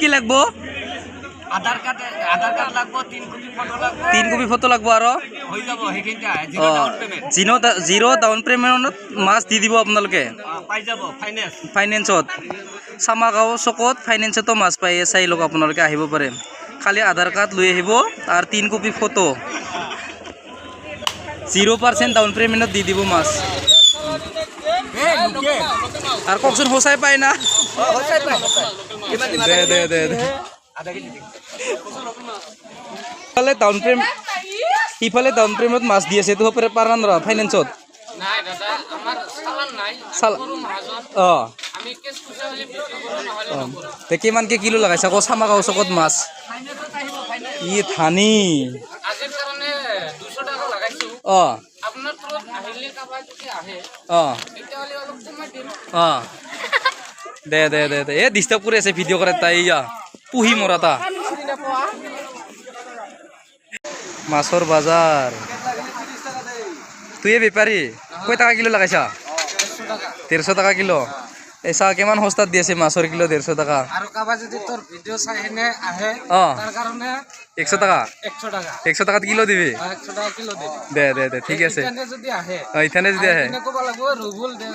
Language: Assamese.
কি লাগবো আধার কার্ড লাগবো 3 কপি ফটো লাগবো 3 কপি ফটো লাগবো আর হৈ যাব সেইখিনিতে zero down payment zero down পেমেন্টত মাছ দি দিব আপোনালোকে পাই যাব ফাইনেন্সত চামাগাঁও চকত ফাইনেন্সতো মাছ পাই চাই লওক আপোনালোকে আহিব পাৰে খালি আধাৰ কাৰ্ড লৈ আহিব আৰু 3 কপি ফটো 0% ডাউন পেমেন্টত দি দিব মাছ আর ককচোন হোসাই পায় না দে দে দে ইফালে ডাউন পেমেন্ট ইফালে ডাউন পেমেন্টত মাছ দি আছে তো পাৰা নৰা ফাইনেন্সত নাই দাদা আমার চালান নাই গরু মহাজন আমি কেস পয়সা হলে বিক্রি করব নহলে তে কিমানকে কিলো লাগাইছা কো চামাগাঁও চকত মাছ ফাইনেন্সত আহিব ফাইনেন্স ই থানি আজিৰ কাৰণে 200 টাকা লাগাইছো আপনার তরফ আহিলে কাবা যদি আহে এটা হলে অলপ কমাই দিম দে দে দে দে এ ডিস্টার্ব করে আছে ভিডিও করে তাই ইয়া পুহি মরাতা মাছর বাজার তুই বেপারি কয় টাকা কিলো লাগাইছা 150 টাকা কিলো এই চাহ কিমান সস্তাত দি আছে মাছৰ কিলো 150 টাকা আৰু কাবা যদি তোৰ ভিডিও চাই হেনে আহে তাৰ কাৰণে 100 টাকা 100 টাকা 100 টাকাত কিলো দিবি 100 টাকা কিলো দিবি দে দে দে ঠিক আছে এখানে যদি আহে ইথানে যদি আহে ক'ব লাগিব ৰুবুল দে